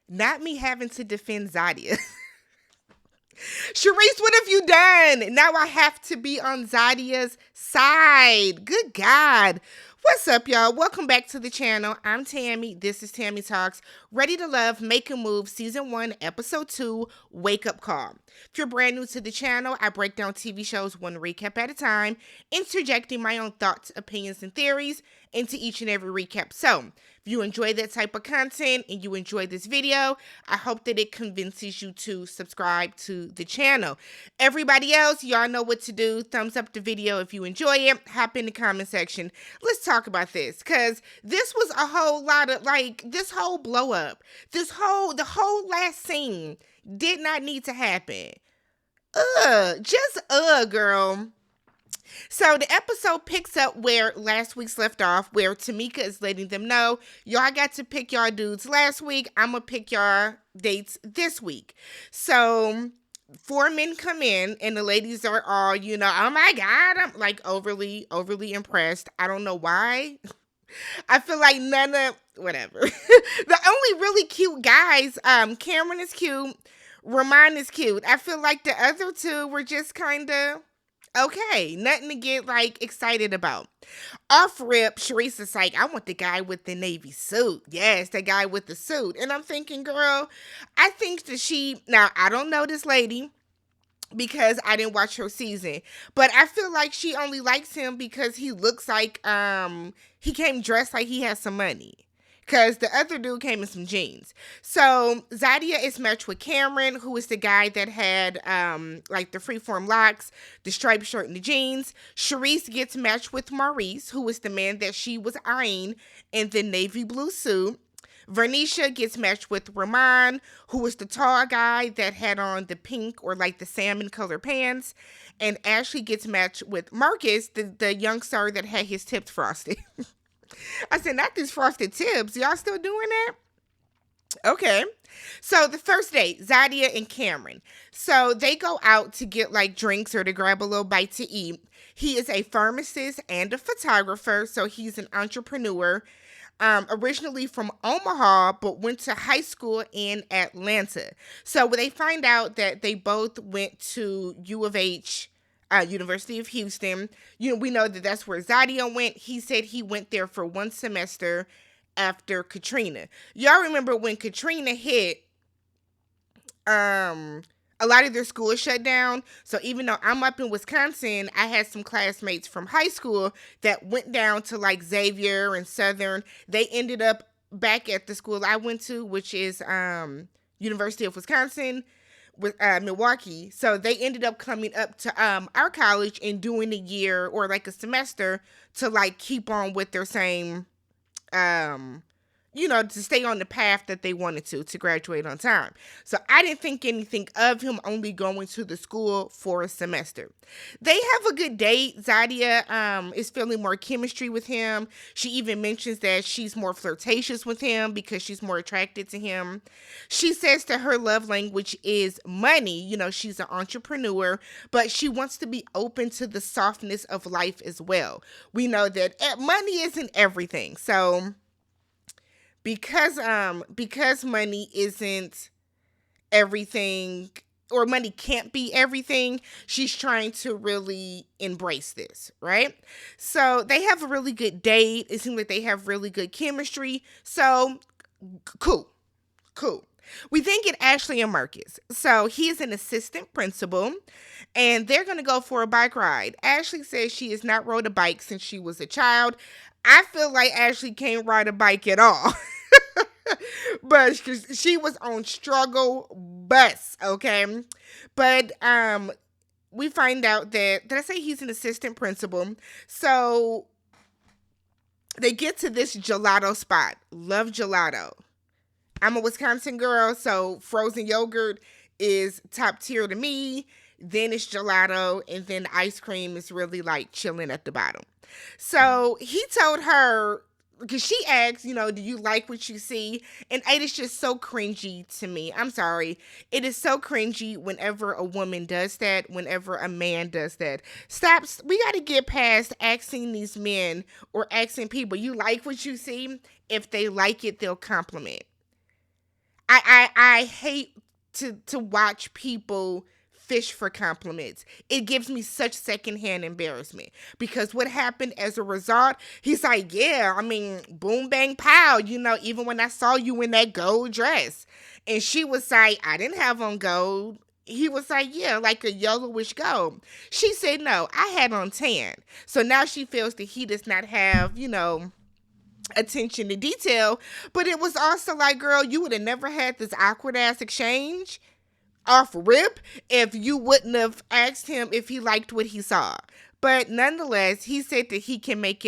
Not me having to defend Zadia. Shareese, what have you done? Now I have to be on Zadia's side. Good God. What's up, y'all? Welcome back to the channel. I'm Tammy. This is Tammy Talks. Ready to Love, Make a Move, Season 1, Episode 2, Wake Up Call. If you're brand new to the channel, I break down TV shows one recap at a time, interjecting my own thoughts, opinions, and theories into each and every recap. So, if you enjoy that type of content and you enjoy this video, I hope that it convinces you to subscribe to the channel. Everybody else, y'all know what to do. Thumbs up the video if you enjoy it. Hop in the comment section. Let's talk about this, because this was a whole lot of, this whole blow up. The whole last scene did not need to happen. Girl. So the episode picks up where last week's left off, where Tamika is letting them know, y'all got to pick y'all dudes last week. I'm going to pick y'all dates this week. So 4 men come in and the ladies are all, oh my God, I'm like overly impressed. I don't know why. I feel like whatever. The only really cute guys, Cameron is cute. Ramon is cute. I feel like the other two were just kind of okay, nothing to get excited about. Off rip, Shareese is like, I want the guy with the navy suit. Yes, the guy with the suit. And I'm thinking, girl, I think that now I don't know this lady because I didn't watch her season, but I feel like she only likes him because he looks like he came dressed like he has some money. Because the other dude came in some jeans. So Zadia is matched with Cameron, who is the guy that had the freeform locks, the striped shirt, and the jeans. Shareese gets matched with Maurice, who is the man that she was eyeing in the navy blue suit. Vernisha gets matched with Ramon, who was the tall guy that had on the pink or the salmon color pants. And Ashley gets matched with Marcus, the young star that had his tips frosted. I said, not these frosted tips. Y'all still doing that? Okay. So the first date, Zadia and Cameron. So they go out to get drinks or to grab a little bite to eat. He is a pharmacist and a photographer. So he's an entrepreneur. Originally from Omaha, but went to high school in Atlanta. So when they find out that they both went to U of H, University of Houston. We know that that's where Zadia went. He said he went there for 1 semester after Katrina. Y'all remember when Katrina hit, a lot of their schools shut down. So even though I'm up in Wisconsin, I had some classmates from high school that went down to Xavier and Southern. They ended up back at the school I went to, which is University of Wisconsin, with Milwaukee. So they ended up coming up to our college and doing a year or a semester to keep on with their same to stay on the path that they wanted to graduate on time. So I didn't think anything of him only going to the school for a semester. They have a good date. Zadia is feeling more chemistry with him. She even mentions that she's more flirtatious with him because she's more attracted to him. She says that her love language is money. She's an entrepreneur, but she wants to be open to the softness of life as well. We know that money isn't everything. So because money isn't everything, or money can't be everything, she's trying to really embrace this, right? So they have a really good date. It seems like they have really good chemistry. So cool. We then get Ashley and Marcus. So he is an assistant principal, and they're going to go for a bike ride. Ashley says she has not rode a bike since she was a child. I feel like Ashley can't ride a bike at all. But she was on struggle bus, okay? But we find out that, did I say he's an assistant principal? So they get to this gelato spot. Love gelato. I'm a Wisconsin girl, so frozen yogurt is top tier to me. Then it's gelato, and then ice cream is really chilling at the bottom. So he told her, because she asked, do you like what you see? And it is just so cringy to me. I'm sorry. It is so cringy whenever a woman does that, whenever a man does that. Stop. We got to get past asking these men or asking people, you like what you see? If they like it, they'll compliment. I hate to watch people fish for compliments. It gives me such secondhand embarrassment because what happened as a result, he's like, yeah, I mean, boom, bang, pow, even when I saw you in that gold dress. And she was like, I didn't have on gold. He was like, yeah, like a yellowish gold. She said, no, I had on tan. So now she feels that he does not have, attention to detail. But it was also like, girl, you would have never had this awkward ass exchange off rip if you wouldn't have asked him if he liked what he saw. But nonetheless, he said that he can make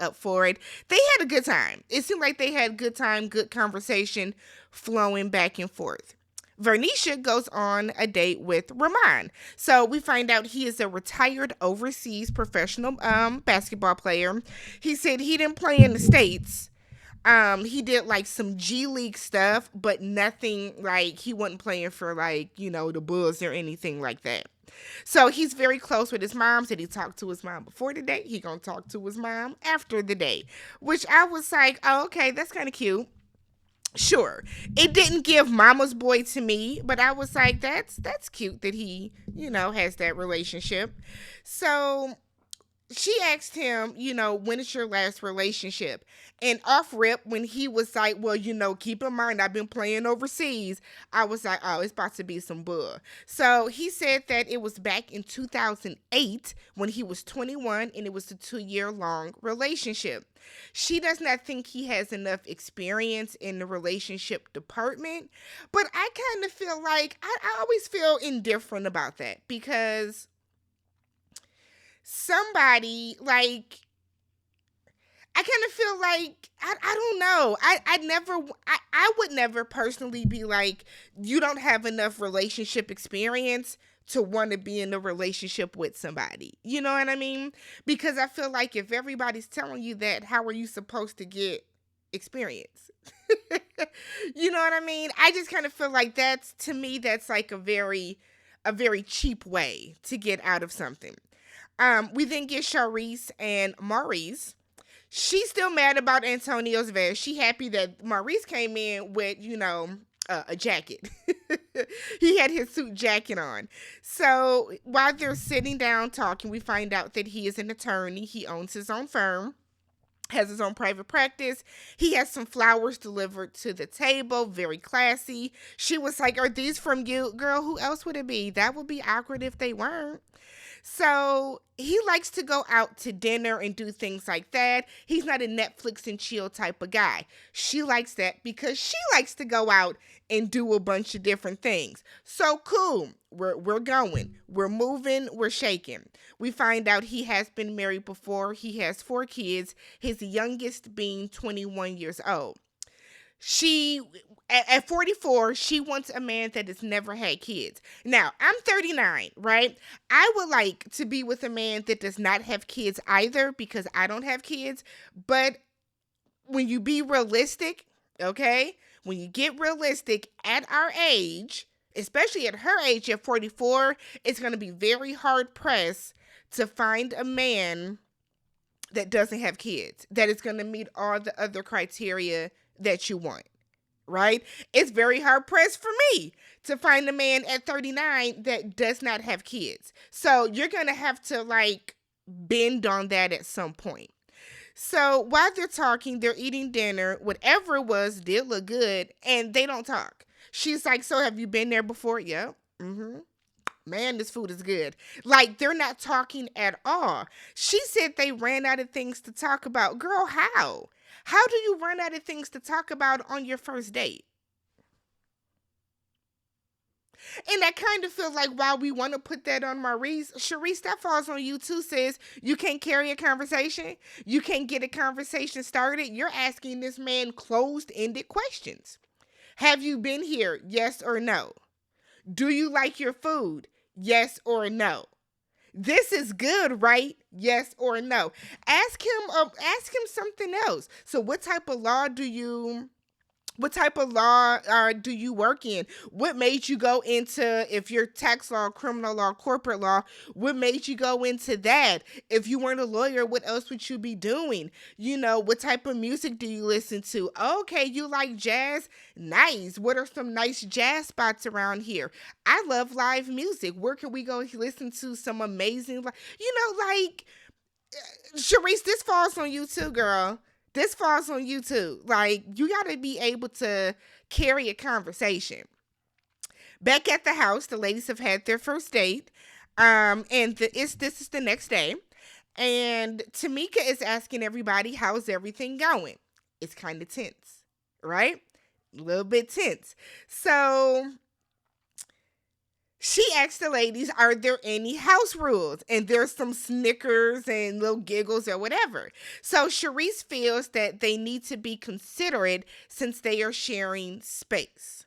up for it. They had a good time. It seemed like they had a good time, good conversation flowing back and forth. Vernisha goes on a date with Rahman. So we find out he is a retired overseas professional basketball player. He said he didn't play in the States. He did like some G League stuff, but nothing like he wasn't playing for like, the Bulls or anything like that. So he's very close with his mom. Said he talked to his mom before the date. He gonna talk to his mom after the date. Which I was like, oh, okay, that's kind of cute. Sure. It didn't give mama's boy to me, but I was like, that's cute that he, has that relationship. So she asked him, when is your last relationship? And off rip, when he was like, well, keep in mind, I've been playing overseas. I was like, oh, it's about to be some bull. So he said that it was back in 2008 when he was 21 and it was a 2-year long relationship. She does not think he has enough experience in the relationship department, but I kind of feel like I always feel indifferent about that because somebody like I kind of feel like I don't know. I would never personally be like, you don't have enough relationship experience to want to be in a relationship with somebody. You know what I mean? Because I feel like if everybody's telling you that, how are you supposed to get experience? You know what I mean? I just kind of feel like to me that's like a very cheap way to get out of something. We then get Shareese and Maurice. She's still mad about Antonio's vest. She happy that Maurice came in with, a jacket. He had his suit jacket on. So while they're sitting down talking, we find out that he is an attorney. He owns his own firm, has his own private practice. He has some flowers delivered to the table, very classy. She was like, are these from you? Girl, who else would it be? That would be awkward if they weren't. So he likes to go out to dinner and do things like that. He's not a Netflix and chill type of guy. She likes that because she likes to go out and do a bunch of different things. So cool. We're going. We're moving. We're shaking. We find out he has been married before. He has 4 kids, his youngest being 21 years old. She, at 44, she wants a man that has never had kids. Now, I'm 39, right? I would like to be with a man that does not have kids either because I don't have kids. But when you be realistic, okay? When you get realistic at our age, especially at her age at 44, it's going to be very hard pressed to find a man that doesn't have kids, that is going to meet all the other criteria that you want, right? It's very hard pressed for me to find a man at 39 that does not have kids. So you're going to have to like bend on that at some point. So while they're talking, they're eating dinner, whatever it was did look good, and they don't talk. She's like, so have you been there before? Yep. Mm-hmm. Man, this food is good. Like, they're not talking at all. She said they ran out of things to talk about. Girl, how? How do you run out of things to talk about on your first date? And I kind of feel like while we want to put that on Maurice, Shareese, that falls on you too, sis. You can't carry a conversation. You can't get a conversation started. You're asking this man closed-ended questions. Have you been here? Yes or no? Do you like your food? Yes or no? This is good, right? Yes or no? Ask him something else. So what type of law do you What type of law do you work in? What made you go into, if you're tax law, criminal law, corporate law, what made you go into that? If you weren't a lawyer, what else would you be doing? You know, what type of music do you listen to? Okay, you like jazz? Nice. What are some nice jazz spots around here? I love live music. Where can we go listen to some amazing, like, Shareese, this falls on you too, girl. This falls on you too. Like, you gotta be able to carry a conversation. Back at the house, the ladies have had their first date. And this is the next day. And Tamika is asking everybody, how's everything going? It's kind of tense, right? A little bit tense. So she asked the ladies, are there any house rules? And there's some snickers and little giggles or whatever. So Shareese feels that they need to be considerate since they are sharing space.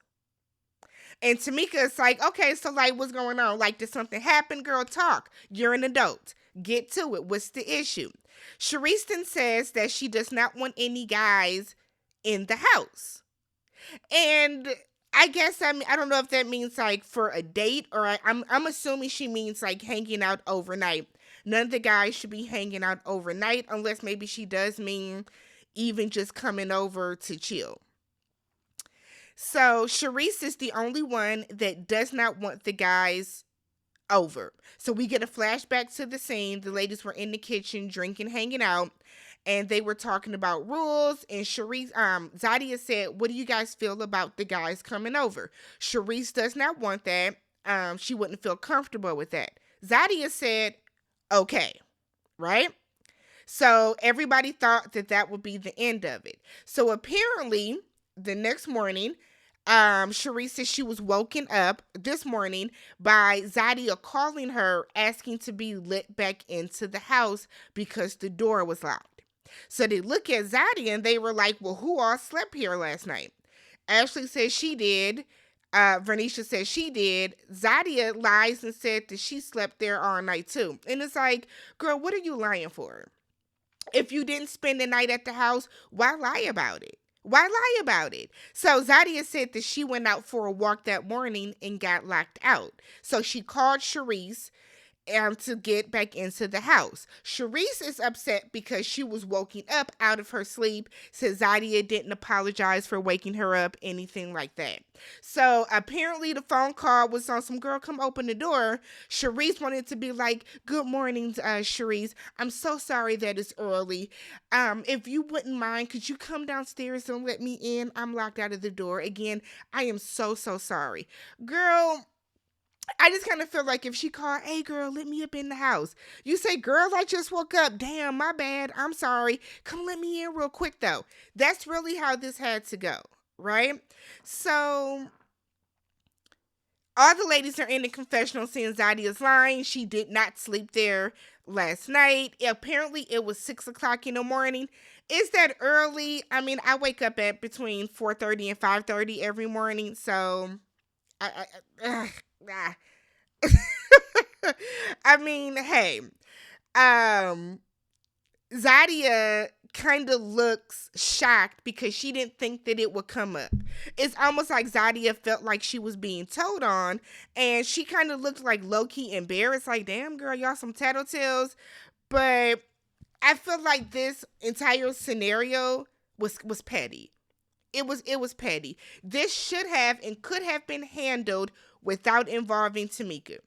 And Tamika is like, okay, so like, what's going on? Like, did something happen? Girl, talk. You're an adult. Get to it. What's the issue? Shareese then says that she does not want any guys in the house. And I guess, I don't know if that means like for a date, or I'm assuming she means like hanging out overnight. None of the guys should be hanging out overnight, unless maybe she does mean even just coming over to chill. So Shareese is the only one that does not want the guys over. So we get a flashback to the scene. The ladies were in the kitchen drinking, hanging out, and they were talking about rules. And Shareese, Zadia said, "What do you guys feel about the guys coming over?" Shareese does not want that. She wouldn't feel comfortable with that. Zadia said, "Okay," right? So everybody thought that that would be the end of it. So apparently, the next morning, Shareese says she was woken up this morning by Zadia calling her, asking to be let back into the house because the door was locked. So they look at Zadia and they were like, well, who all slept here last night? Ashley says she did. Vernisha says she did. Zadia lies and said that she slept there all night too. And it's like, girl, what are you lying for? If you didn't spend the night at the house, why lie about it? Why lie about it? So Zadia said that she went out for a walk that morning and got locked out. So she called Shareese to get back into the house. Shareese is upset because she was woken up out of her sleep. Says Zadia didn't apologize for waking her up, anything like that. So apparently the phone call was on some girl, come open the door. Shareese wanted to be like, good morning, Shareese. I'm so sorry that it's early. If you wouldn't mind, could you come downstairs and let me in? I'm locked out of the door. Again, I am so sorry. Girl, I just kind of feel like if she called, hey girl, let me up in the house. You say, girl, I just woke up. Damn, my bad. I'm sorry. Come let me in real quick though. That's really how this had to go, right? So all the ladies are in the confessional saying Zadia's lying. She did not sleep there last night. Apparently it was 6:00 in the morning. Is that early? I mean, I wake up at between 4:30 and 5:30 every morning. So I mean, hey, Zadia kind of looks shocked because she didn't think that it would come up. It's almost like Zadia felt like she was being told on, and she kind of looked like low-key embarrassed, like, damn, girl, y'all some tattletales. But I feel like this entire scenario was petty. It was petty. This should have and could have been handled without involving Tamika.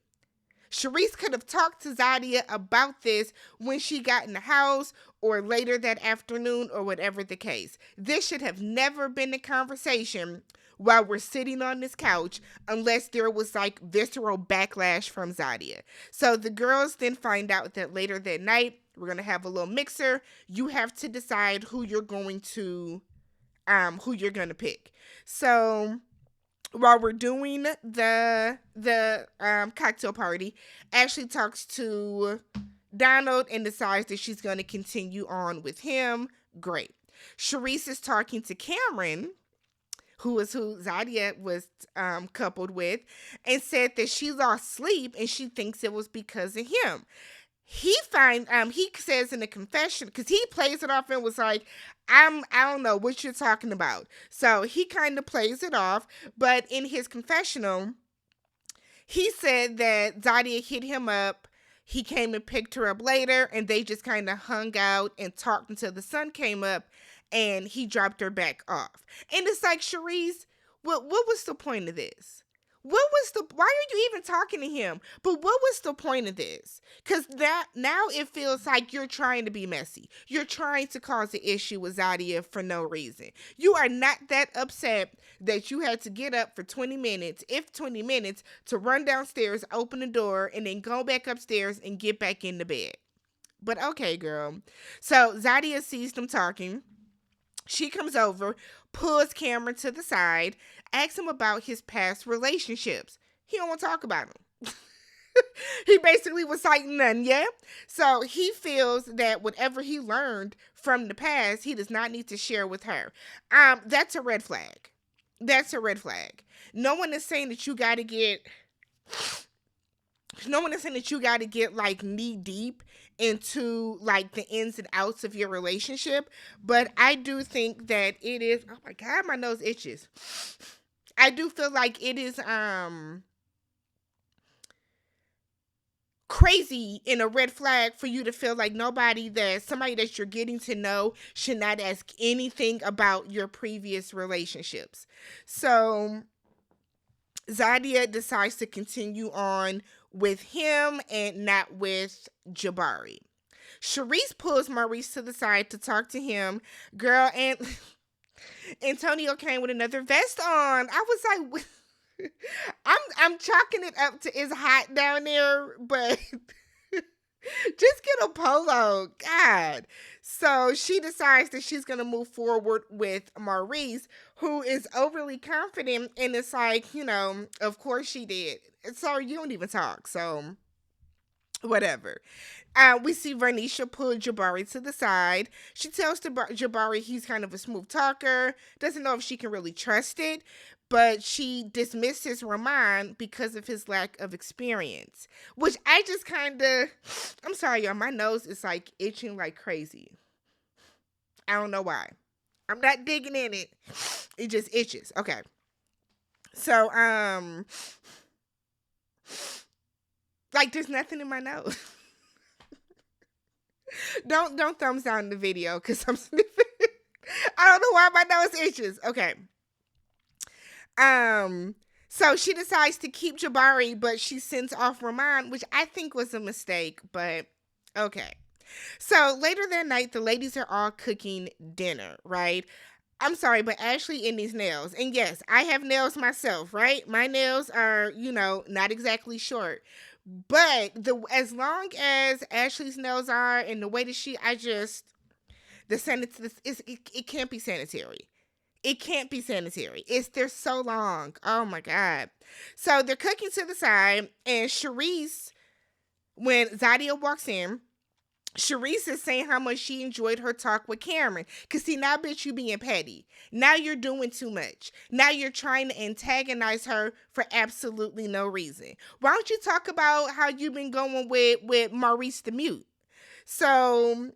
Shareese could have talked to Zadia about this when she got in the house or later that afternoon or whatever the case. This should have never been a conversation while we're sitting on this couch unless there was like visceral backlash from Zadia. So the girls then find out that later that night, we're going to have a little mixer. You have to decide who you're going to pick. So while we're doing the cocktail party, Ashley talks to Donald and decides that she's going to continue on with him. Great. Shareese is talking to Cameron, who Zadia was coupled with, and said that she lost sleep and she thinks it was because of him. He says in the confession, because he plays it off and was like, I don't know what you're talking about. So he kind of plays it off, but in his confessional, he said that Zadia hit him up. He came and picked her up later, and they just kind of hung out and talked until the sun came up, and he dropped her back off. And it's like, Shareese, what was the point of this? Why are you even talking to him? But what was the point of this? Because that now it feels like you're trying to be messy. You're trying to cause an issue with Zadia for no reason. You are not that upset that you had to get up for 20 minutes, if 20 minutes, to run downstairs, open the door, and then go back upstairs and get back in the bed. But okay, girl. So Zadia sees them talking. She comes over, pulls Cameron to the side, asks him about his past relationships. He don't want to talk about them. He basically was like, none, yeah? So he feels that whatever he learned from the past, he does not need to share with her. That's a red flag. That's a red flag. No one is saying that you got to get like knee deep into like the ins and outs of your relationship, but I do think that it is, oh my god, my nose itches. I do feel like it is crazy in a red flag for you to feel like somebody that you're getting to know should not ask anything about your previous relationships. So Zadia decides to continue on with him and not with Jabari. Shareese pulls Maurice to the side to talk to him. Girl, and Antonio came with another vest on. I was like, I'm chalking it up to it's hot down there, but just get a polo. God. So she decides that she's going to move forward with Maurice, who is overly confident. And it's like, of course she did. Sorry, you don't even talk. So whatever. We see Vernisha pull Jabari to the side. She tells Jabari he's kind of a smooth talker. Doesn't know if she can really trust it. But she dismisses Ramon because of his lack of experience. Which I just I'm sorry, y'all. My nose is like itching like crazy. I don't know why. I'm not digging in it. It just itches. Okay. So, like there's nothing in my nose. Don't thumbs down the video because I'm sniffing. I don't know why my nose itches. Okay. So she decides to keep Jabari, but she sends off Ramon, which I think was a mistake, but okay. So later that night, the ladies are all cooking dinner, right? I'm sorry, but Ashley in these nails. And yes, I have nails myself, right? My nails are, not exactly short. But as long as Ashley's nails are and the way that it can't be sanitary. It can't be sanitary. They're so long. Oh my God. So they're cooking to the side, and Shareese, when Zadia walks in, Shareese is saying how much she enjoyed her talk with Cameron. Cause see, now bitch, you being petty. Now you're doing too much. Now you're trying to antagonize her for absolutely no reason. Why don't you talk about how you've been going with Maurice the Mute? So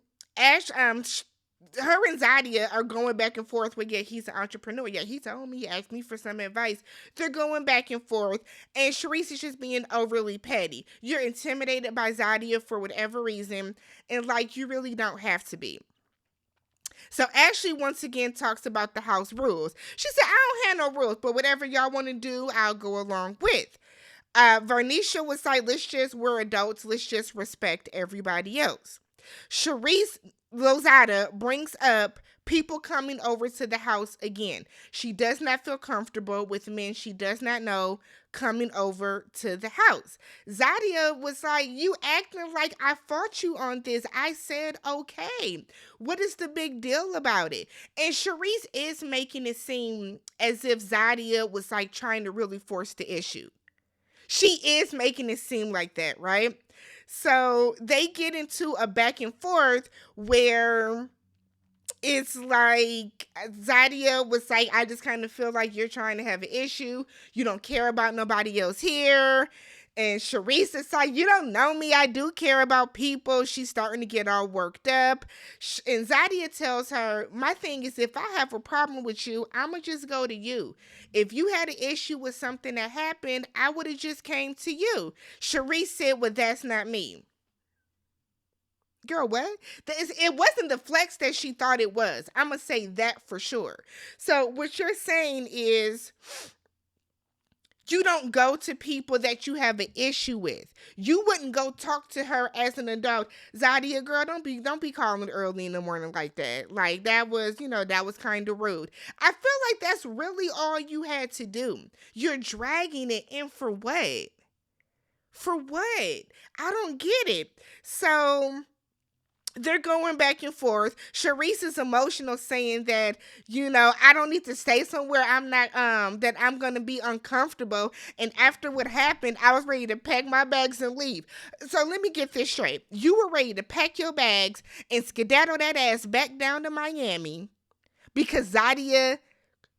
her and Zadia are going back and forth with, yeah, he's an entrepreneur. Yeah, he told me, he asked me for some advice. They're going back and forth, and Shareese is just being overly petty. You're intimidated by Zadia for whatever reason, and like, you really don't have to be. So Ashley once again talks about the house rules. She said, I don't have no rules, but whatever y'all want to do, I'll go along with. Vernisha was like, we're adults, let's just respect everybody else. Shareese Lozada brings up people coming over to the house again. She does not feel comfortable with men she does not know coming over to the house. Zadia was like, you acting like I fought you on this. I said, okay. What is the big deal about it? And Shareese is making it seem as if Zadia was like trying to really force the issue. She is making it seem like that, right? So they get into a back and forth where it's like Zadia was like, I just kind of feel like you're trying to have an issue. You don't care about nobody else here. And Shareese is like, you don't know me. I do care about people. She's starting to get all worked up. And Zadia tells her, my thing is, if I have a problem with you, I'm going to just go to you. If you had an issue with something that happened, I would have just came to you. Shareese said, well, that's not me. Girl, what? It wasn't the flex that she thought it was. I'm going to say that for sure. So what you're saying is, you don't go to people that you have an issue with. You wouldn't go talk to her as an adult. Zadia, girl, don't be calling early in the morning like that. Like that was, that was kind of rude. I feel like that's really all you had to do. You're dragging it in for what? For what? I don't get it. So they're going back and forth. Shareese is emotional, saying that, I don't need to stay somewhere I'm not, that I'm going to be uncomfortable. And after what happened, I was ready to pack my bags and leave. So let me get this straight. You were ready to pack your bags and skedaddle that ass back down to Miami because Zadia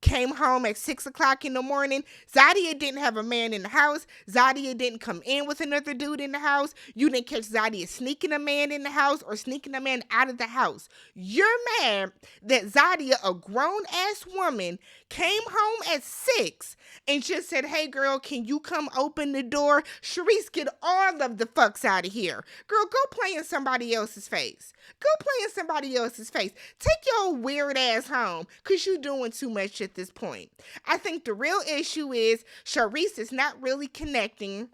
came home at 6:00 in the morning. Zadia didn't have a man in the house. Zadia didn't come in with another dude in the house. You didn't catch Zadia sneaking a man in the house or sneaking a man out of the house. You're mad that Zadia, a grown-ass woman, came home at 6 and just said, hey, girl, can you come open the door? Shareese, get all of the fucks out of here. Girl, go play in somebody else's face. Go play in somebody else's face. Take your weird ass home because you're doing too much at this point. I think the real issue is Shareese is not really connecting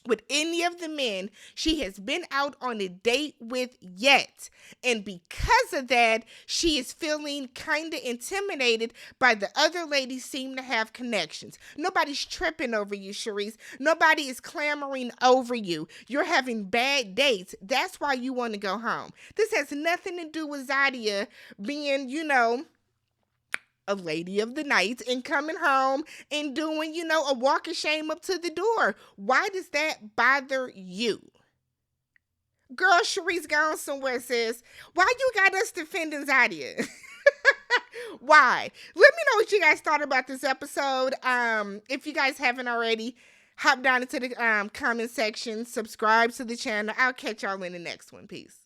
with any of the men she has been out on a date with yet. And because of that, she is feeling kind of intimidated by the other ladies seem to have connections. Nobody's tripping over you, Shareese. Nobody is clamoring over you. You're having bad dates. That's why you want to go home. This has nothing to do with Zadia being, a lady of the night and coming home and doing, a walk of shame up to the door. Why does that bother you? Girl, Shareese gone somewhere, sis. Why you got us defending Zadia? Why? Let me know what you guys thought about this episode. If you guys haven't already, hop down into the comment section, subscribe to the channel. I'll catch y'all in the next one. Peace.